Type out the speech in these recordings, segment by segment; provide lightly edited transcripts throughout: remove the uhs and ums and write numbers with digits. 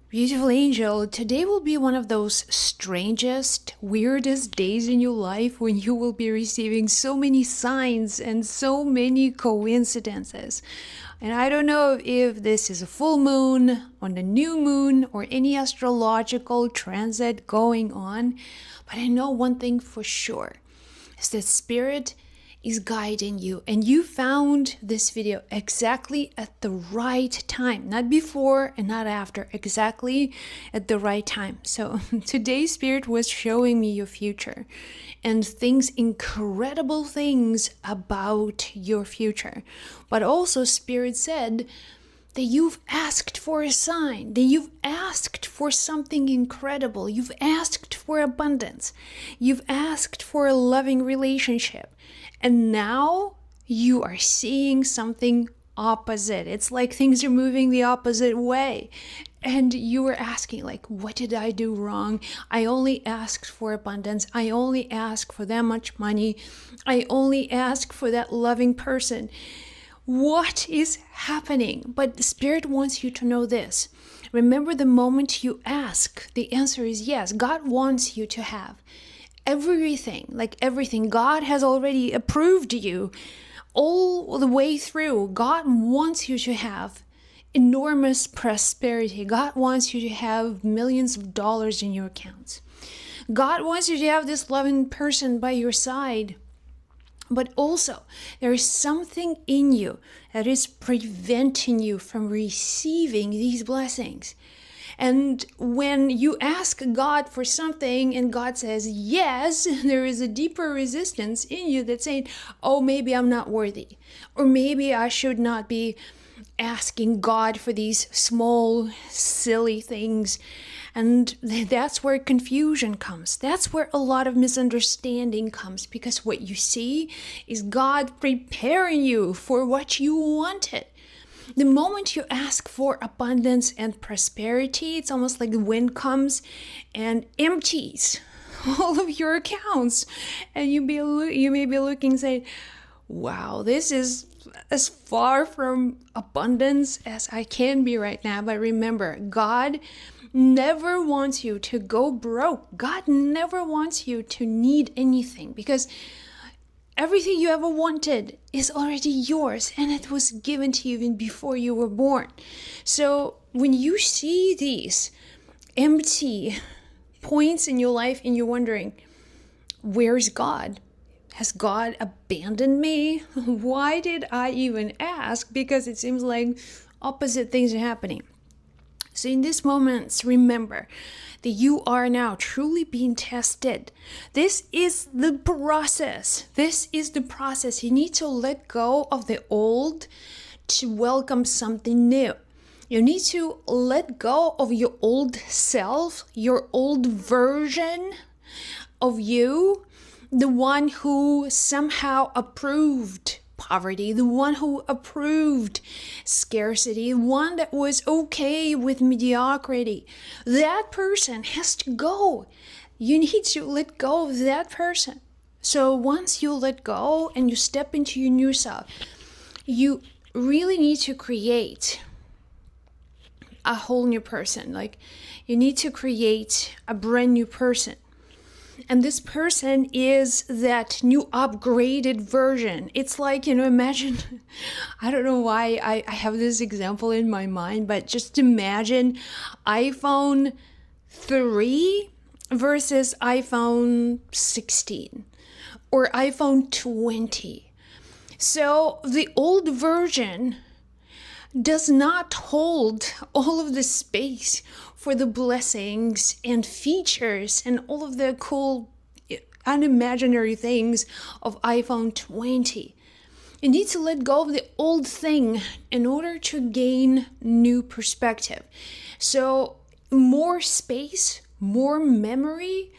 Beautiful angel, today will be one of those strangest, weirdest days in your life when you will be receiving so many signs and so many coincidences. And I don't know if this is a full moon, on a new moon, or any astrological transit going on, but I know one thing for sure is that spirit is guiding you, and you found this video exactly at the right time, not before and not after, exactly at the right time. So today spirit was showing me your future and things, incredible things about your future. But also spirit said that you've asked for a sign, that you've asked for something incredible, you've asked for abundance, you've asked for a loving relationship, and now you are seeing something opposite. It's like things are moving the opposite way. And you were asking, like, what did I do wrong? I only asked for abundance. I only asked for that much money. I only asked for that loving person. What is happening? But the Spirit wants you to know this. Remember, the moment you ask, the answer is yes. God wants you to have everything, like everything. God has already approved you all the way through. God wants you to have enormous prosperity. God wants you to have millions of dollars in your accounts. God wants you to have this loving person by your side. But also, there is something in you that is preventing you from receiving these blessings. And when you ask God for something and God says yes, there is a deeper resistance in you that's saying, oh, maybe I'm not worthy. Or maybe I should not be asking God for these small, silly things. And that's where confusion comes. That's where a lot of misunderstanding comes, because what you see is God preparing you for what you wanted. The moment you ask for abundance and prosperity, it's almost like the wind comes and empties all of your accounts. And you may be looking saying, wow, this is as far from abundance as I can be right now. But remember, God never wants you to go broke. God never wants you to need anything, because everything you ever wanted is already yours, and it was given to you even before you were born. So when you see these empty points in your life and you're wondering, where's God? Has God abandoned me? Why did I even ask? Because it seems like opposite things are happening. So in these moments, remember that you are now truly being tested. This is the process. This is the process. You need to let go of the old to welcome something new. You need to let go of your old self, your old version of you, the one who somehow approved poverty, the one who approved scarcity, the one that was okay with mediocrity. That person has to go. You need to let go of that person. So once you let go and you step into your new self, you really need to create a whole new person. Like, you need to create a brand new person. And this person is that new upgraded version. It's like, imagine, I don't know why I have this example in my mind, but just imagine iPhone 3 versus iPhone 16 or iPhone 20. So the old version does not hold all of the space for the blessings and features and all of the cool unimaginary things of iPhone 20. You need to let go of the old thing in order to gain new perspective. So more space, more memory,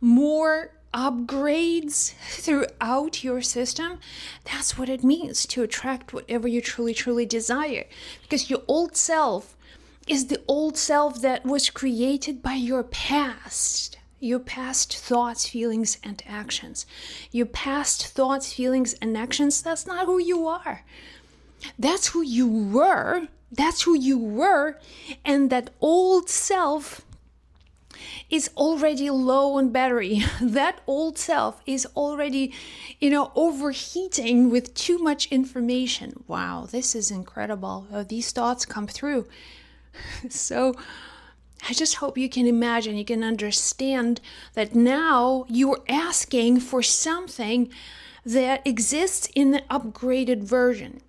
more upgrades throughout your system. That's what it means to attract whatever you truly desire. Because your old self is the old self that was created by your past thoughts, feelings, and actions. Your past thoughts, feelings, and actions, that's not who you are. That's who you were That's who you were, and that old self is already low on battery. That old self is already, overheating with too much information. Wow, this is incredible. These thoughts come through. So I just hope you can imagine, you can understand that now you're asking for something that exists in the upgraded version.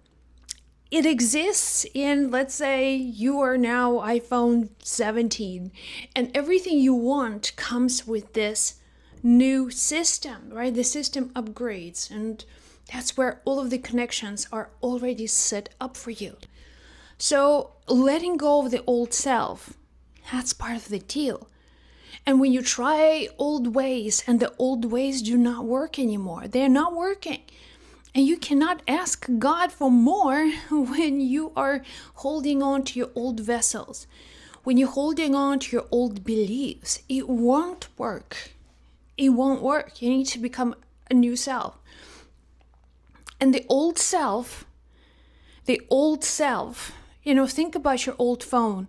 It exists in, let's say, you are now iPhone 17, and everything you want comes with this new system, right? The system upgrades, and that's where all of the connections are already set up for you. So letting go of the old self, that's part of the deal. And when you try old ways and the old ways do not work anymore, they're not working. And you cannot ask God for more when you are holding on to your old vessels. When you're holding on to your old beliefs, it won't work. It won't work. You need to become a new self. And the old self, think about your old phone.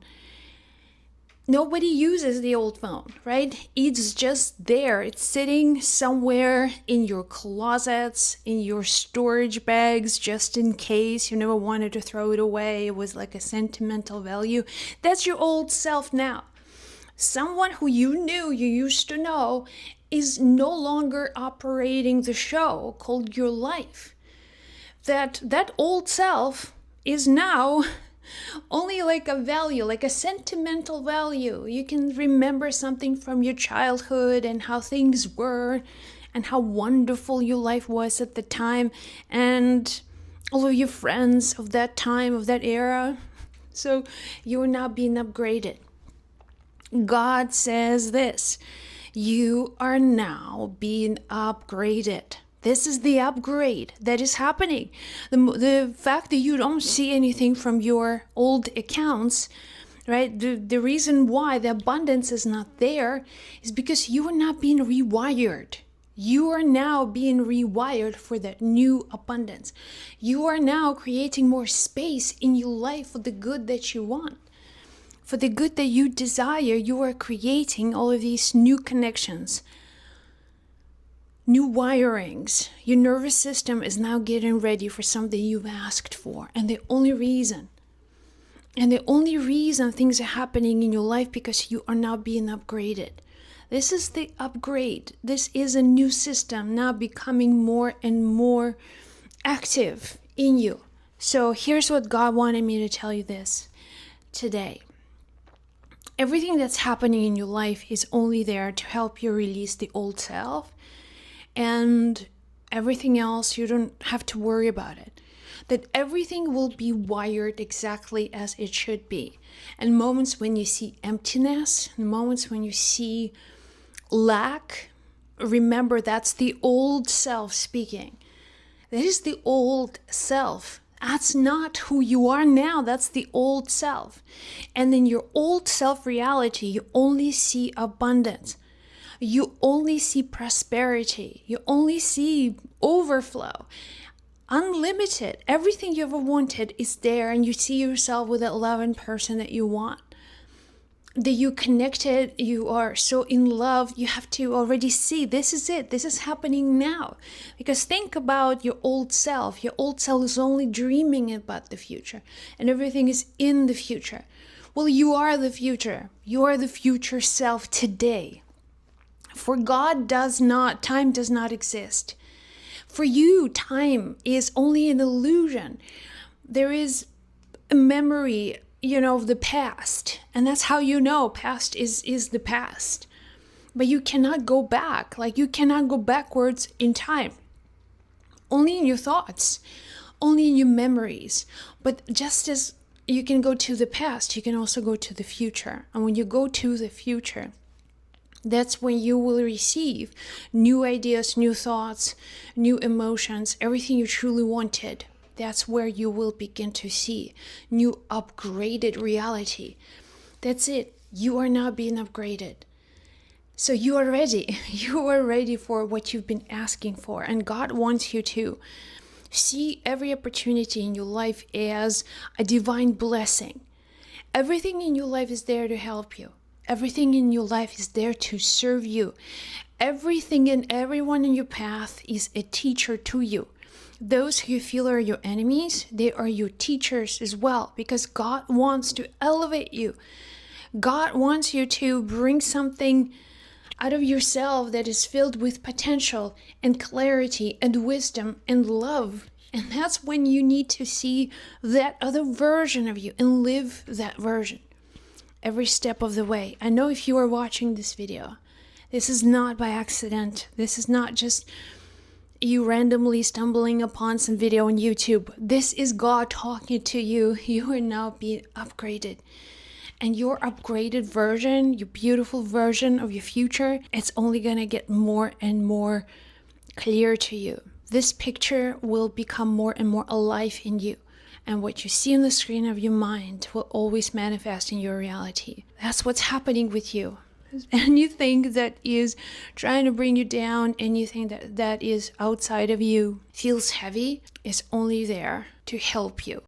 Nobody uses the old phone, right? It's just there. It's sitting somewhere in your closets, in your storage bags, just in case you never wanted to throw it away. It was like a sentimental value. That's your old self now. Someone who you knew, you used to know, is no longer operating the show called your life. That old self is now only like a value, like a sentimental value. You can remember something from your childhood and how things were and how wonderful your life was at the time and all of your friends of that time, of that era. So you are now being upgraded. God says this, you are now being upgraded. This is the upgrade that is happening. The fact that you don't see anything from your old accounts, right? The reason why the abundance is not there is because you are not being rewired. You are now being rewired for that new abundance. You are now creating more space in your life for the good that you want. For the good that you desire, you are creating all of these new connections. New wirings. Your nervous system is now getting ready for something you've asked for. And the only reason things are happening in your life because you are now being upgraded. This is the upgrade. This is a new system now becoming more and more active in you. So here's what God wanted me to tell you this today. Everything that's happening in your life is only there to help you release the old self. And everything else, you don't have to worry about it. That everything will be wired exactly as it should be. And moments when you see emptiness, moments when you see lack, remember that's the old self speaking. That is the old self. That's not who you are now. That's the old self. And in your old self reality, you only see abundance. You only see prosperity. You only see overflow. Unlimited. Everything you ever wanted is there, and you see yourself with that love and person that you want. That you connected, you are so in love, you have to already see this is it. This is happening now. Because think about your old self. Your old self is only dreaming about the future, and everything is in the future. Well, you are the future. You are the future self today. For God time does not exist. For you, time is only an illusion. There is a memory, of the past. And that's how past is the past. But you cannot go back. Like you cannot go backwards in time. Only in your thoughts. Only in your memories. But just as you can go to the past, you can also go to the future. And when you go to the future, that's when you will receive new ideas, new thoughts, new emotions, everything you truly wanted. That's where you will begin to see new upgraded reality. That's it. You are now being upgraded. So you are ready. You are ready for what you've been asking for. And God wants you to. See every opportunity in your life as a divine blessing. Everything in your life is there to help you. Everything in your life is there to serve you. Everything and everyone in your path is a teacher to you. Those who you feel are your enemies, they are your teachers as well, because God wants to elevate you. God wants you to bring something out of yourself that is filled with potential and clarity and wisdom and love. And that's when you need to see that other version of you and live that version every step of the way. I know if you are watching this video, this is not by accident. This is not just you randomly stumbling upon some video on YouTube. This is God talking to you. You are now being upgraded. And your upgraded version, your beautiful version of your future, it's only going to get more and more clear to you. This picture will become more and more alive in you. And what you see on the screen of your mind will always manifest in your reality. That's what's happening with you. Anything that is trying to bring you down, anything that is outside of you, feels heavy, is only there to help you.